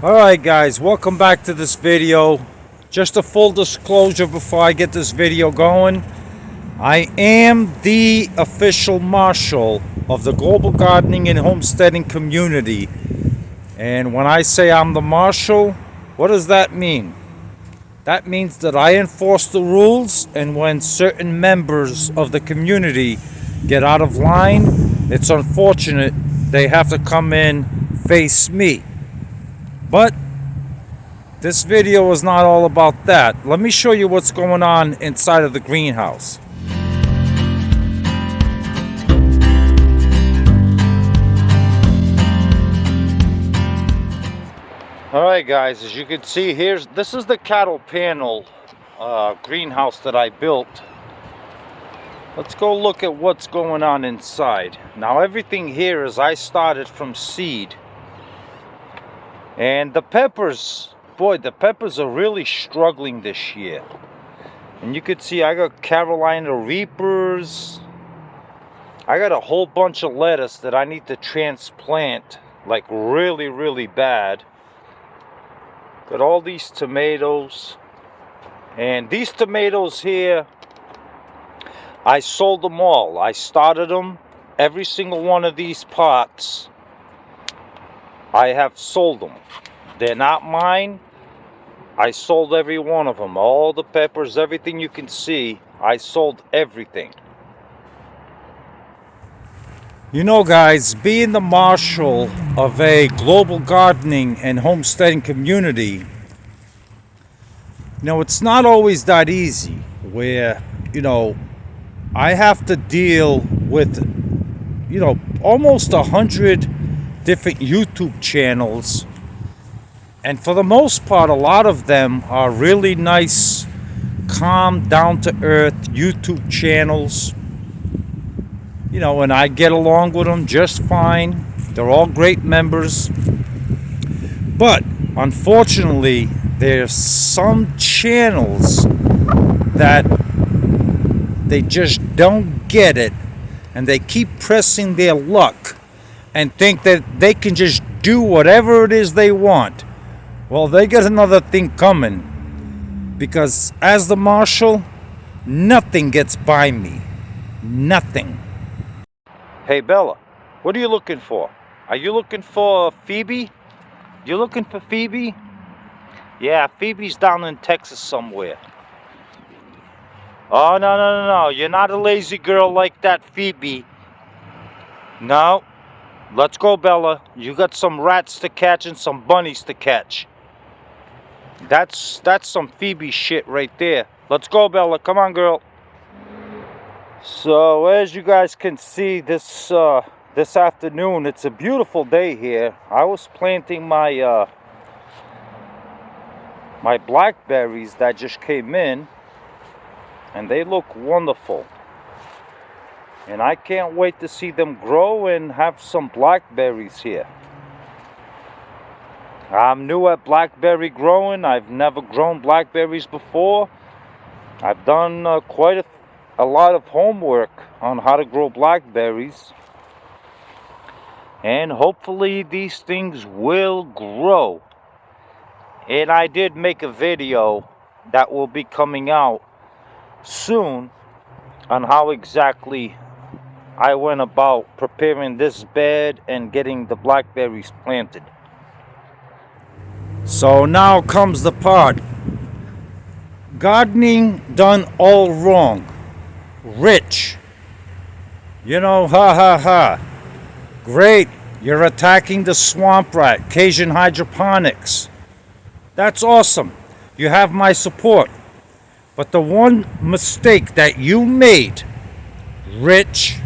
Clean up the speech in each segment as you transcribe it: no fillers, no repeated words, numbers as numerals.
Alright guys, welcome back to this video. Just a full disclosure before I get this video going. I am the official marshal of the global gardening and homesteading community. And when I say I'm the marshal, what does that mean? That means that I enforce the rules, and when certain members of the community get out of line, it's unfortunate they have to come in face me. But this video is not all about that. Let me show you what's going on inside of the greenhouse. Alright guys, as you can see, this is the cattle panel greenhouse that I built. Let's go look at what's going on inside. Now everything here is I started from seed. And the peppers, boy, the peppers are really struggling this year. And you can see I got Carolina Reapers. I got a whole bunch of lettuce that I need to transplant, like really bad. Got all these tomatoes. And these tomatoes here, I sold them all. I started them. Every single one of these pots, I have sold them. They're not mine. I sold every one of them. All the peppers, everything you can see, I sold everything. You know guys, being the marshal of a global gardening and homesteading community, it's not always that easy where, I have to deal with, almost 100 different YouTube channels, and for the most part a lot of them are really nice, calm, down-to-earth YouTube channels, and I get along with them just fine. They're all great members, but unfortunately there's some channels that they just don't get it, and they keep pressing their luck and think that they can just do whatever it is they want. Well, they got another thing coming, because as the marshal, nothing gets by me. Nothing. Hey Bella, what are you looking for? Are you looking for Phoebe? You looking for Phoebe? Yeah, Phoebe's down in Texas somewhere. Oh, no. You're not a lazy girl like that, Phoebe. No. Let's go, Bella. You got some rats to catch and some bunnies to catch. That's some Phoebe shit right there. Let's go, Bella. Come on, girl. So, as you guys can see, this afternoon, it's a beautiful day here. I was planting my my blackberries that just came in, and they look wonderful. And I can't wait to see them grow and have some blackberries here. I'm new at blackberry growing. I've never grown blackberries before. I've done quite a lot of homework on how to grow blackberries. And hopefully these things will grow. And I did make a video that will be coming out soon on how exactly I went about preparing this bed and getting the blackberries planted. So now comes the part. Gardening done all wrong. Rich. Ha. Great. You're attacking the swamp rat, Cajun hydroponics. That's awesome. You have my support. But the one mistake that you made, Rich,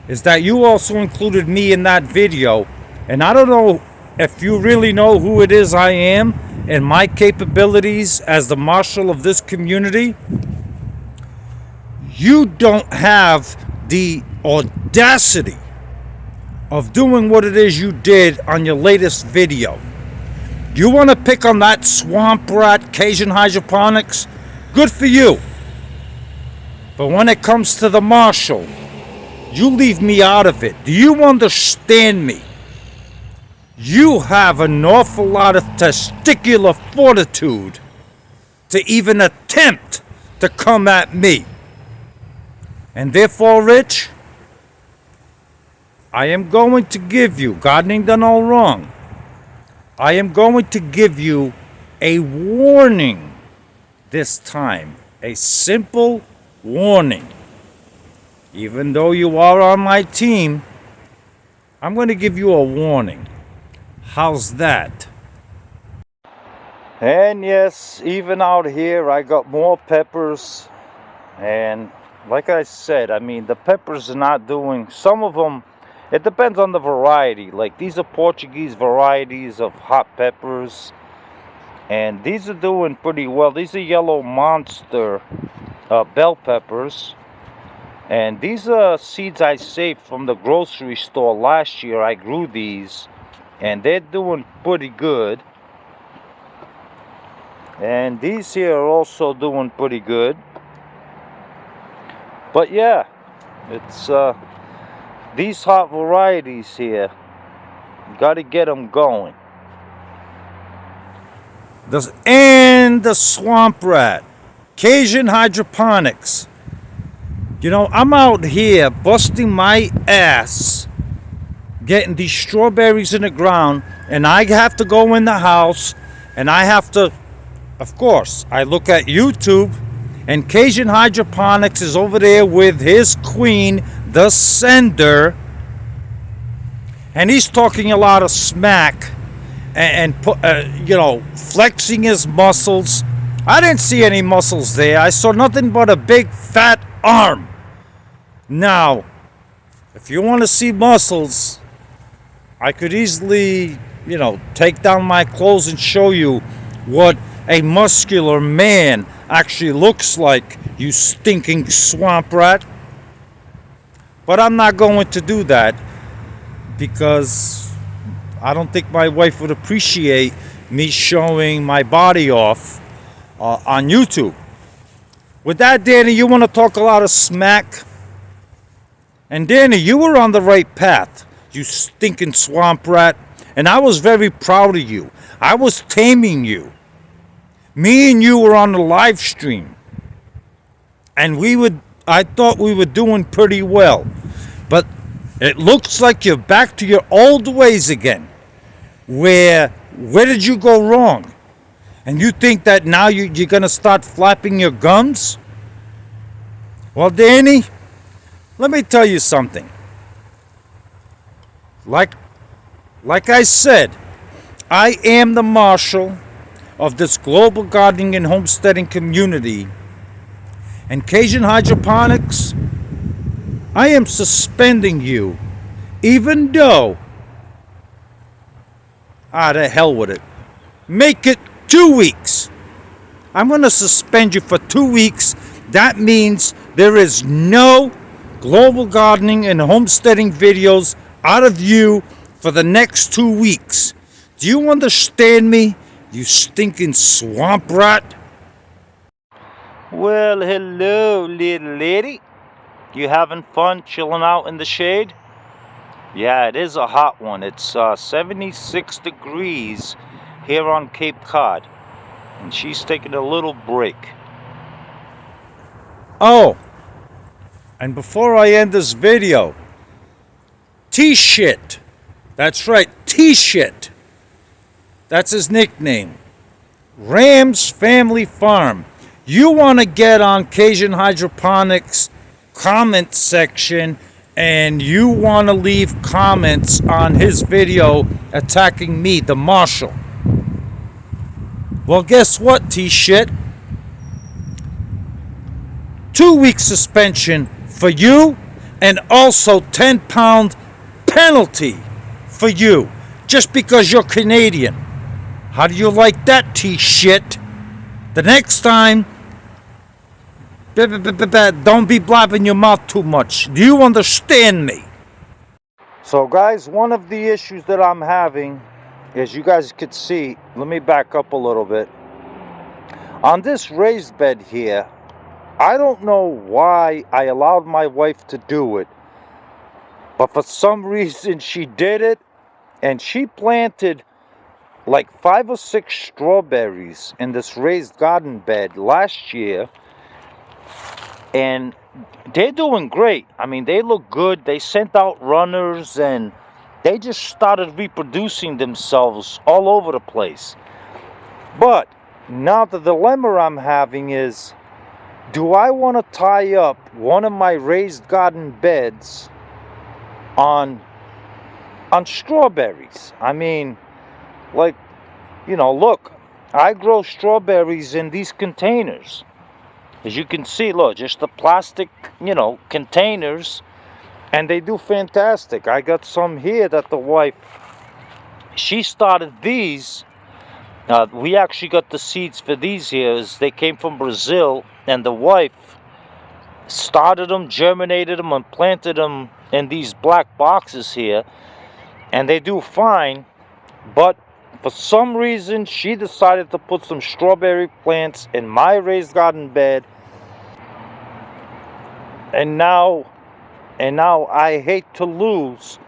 is that you also included me in that video. And I don't know if you really know who it is I am and my capabilities as the marshal of this community. You don't have the audacity of doing what it is you did on your latest video. You want to pick on that swamp rat, Cajun hydroponics? Good for you. But when it comes to the marshal, you leave me out of it. Do you understand me? You have an awful lot of testicular fortitude to even attempt to come at me. And therefore, Rich, I am going to give you, gardening done all wrong, I am going to give you a warning this time. A simple warning. Even though you are on my team, I'm going to give you a warning. How's that? And yes, even out here, I got more peppers. And like I said, I mean, the peppers are not doing, some of them, it depends on the variety. Like these are Portuguese varieties of hot peppers. And these are doing pretty well. These are yellow monster bell peppers. And these are seeds I saved from the grocery store last year. I grew these. And they're doing pretty good. And these here are also doing pretty good. But yeah, it's these hot varieties here, got to get them going. And the swamp rat, Cajun hydroponics. You know, I'm out here busting my ass getting these strawberries in the ground, and I have to go in the house and I have to, of course, I look at YouTube, and Cajun Hydroponics is over there with his queen, the sender, and he's talking a lot of smack and you know, flexing his muscles. I didn't see any muscles there. I saw nothing but a big fat arm. Now, if you want to see muscles, I could easily, you know, take down my clothes and show you what a muscular man actually looks like, you stinking swamp rat. But I'm not going to do that because I don't think my wife would appreciate me showing my body off on YouTube. With that, Danny, you want to talk a lot of smack? And Danny, you were on the right path, you stinking swamp rat. And I was very proud of you. I was taming you. Me and you were on the live stream. And I thought we were doing pretty well. But it looks like you're back to your old ways again. Where did you go wrong? And you think that now you're going to start flapping your gums? Well, Danny, let me tell you something. Like I said, I am the marshal of this global gardening and homesteading community. And Cajun Hydroponics, I am suspending you, even though, the hell with it. Make it 2 weeks. I'm going to suspend you for 2 weeks. That means there is no global gardening and homesteading videos out of you for the next 2 weeks. Do you understand me, you stinking swamp rat? Well, hello, little lady. You having fun chilling out in the shade? Yeah, it is a hot one. It's 76 degrees here on Cape Cod. And she's taking a little break. Oh, and before I end this video, T-Shit. That's right, T-Shit. That's his nickname. Rams Family Farm. You want to get on Cajun Hydroponics comment section and you want to leave comments on his video attacking me, the marshal. Well, guess what, T-Shit? 2 week suspension for you, and also 10-pound penalty for you, just because you're Canadian. How do you like that, T-Shit? The next time, don't be blabbing your mouth too much. Do you understand me? So guys, one of the issues that I'm having, as you guys could see, let me back up a little bit. On this raised bed here, I don't know why I allowed my wife to do it, but for some reason she did it, And she planted like 5 or 6 strawberries in this raised garden bed last year. And they're doing great. I mean, they look good. They sent out runners and they just started reproducing themselves all over the place. But now the dilemma I'm having is, do I want to tie up one of my raised garden beds on strawberries? I mean, like, you know, look, I grow strawberries in these containers. As you can see, look, just the plastic, you know, containers, and they do fantastic. I got some here that the wife, she started these. We actually got the seeds for these here. They came from Brazil, and the wife started them, germinated them, and planted them in these black boxes here, and they do fine. But for some reason, she decided to put some strawberry plants in my raised garden bed. And now I hate to lose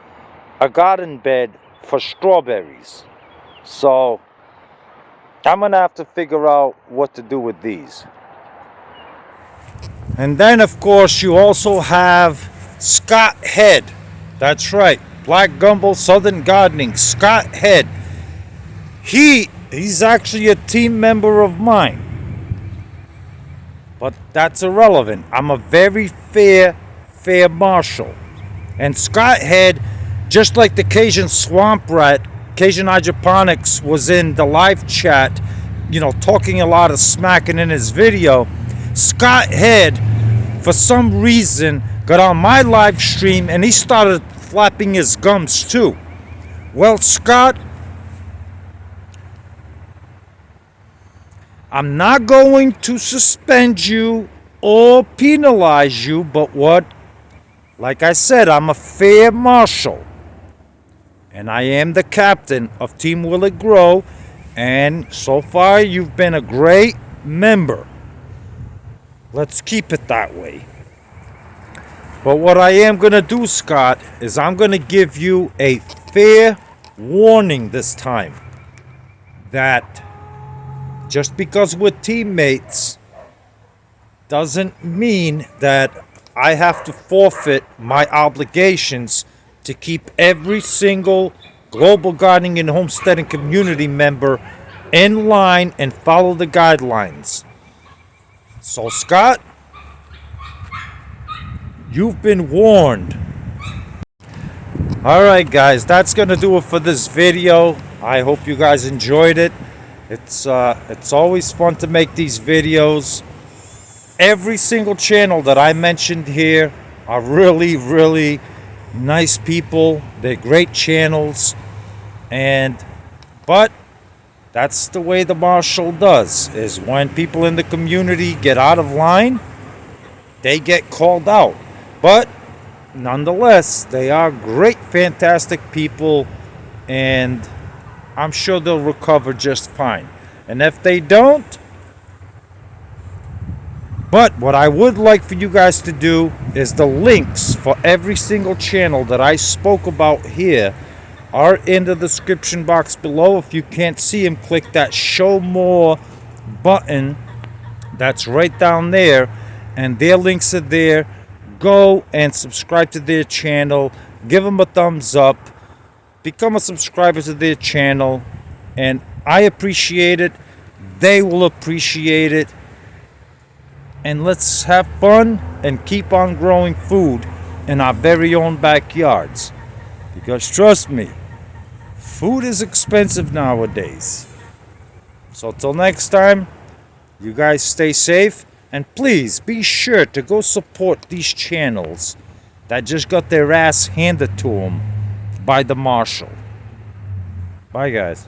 a garden bed for strawberries. So I'm gonna have to figure out what to do with these. And then, of course, you also have Scott Head. That's right, Black Gumbo Southern Gardening. Scott Head. He's actually a team member of mine. But that's irrelevant. I'm a very fair marshal. And Scott Head, just like the Cajun Swamp Rat, Cajun Hydroponics was in the live chat, you know, talking a lot of smacking in his video. Scott Head, for some reason, got on my live stream and he started flapping his gums too. Well, Scott, I'm not going to suspend you or penalize you, but like I said, I'm a fair marshal. And I am the captain of Team Will It Grow. And so far, you've been a great member. Let's keep it that way. But what I am going to do, Scott, is I'm going to give you a fair warning this time. That just because we're teammates doesn't mean that I have to forfeit my obligations to keep every single Global Gardening and Homesteading community member in line and follow the guidelines. So, Scott, you've been warned. Alright, guys, that's going to do it for this video. I hope you guys enjoyed it. It's always fun to make these videos. Every single channel that I mentioned here are really, really nice people. They're great channels. But that's the way the marshal does, is when people in the community get out of line, they get called out. But nonetheless, they are great, fantastic people, and I'm sure they'll recover just fine. And if they don't, but what I would like for you guys to do is the links for every single channel that I spoke about here are in the description box below. If you can't see them, click that show more button that's right down there, and their links are there. Go and subscribe to their channel, give them a thumbs up, become a subscriber to their channel, and I appreciate it. They will appreciate it. And let's have fun and keep on growing food in our very own backyards. Because trust me, food is expensive nowadays. So till next time, you guys stay safe. And please be sure to go support these channels that just got their ass handed to them by the marshal. Bye, guys.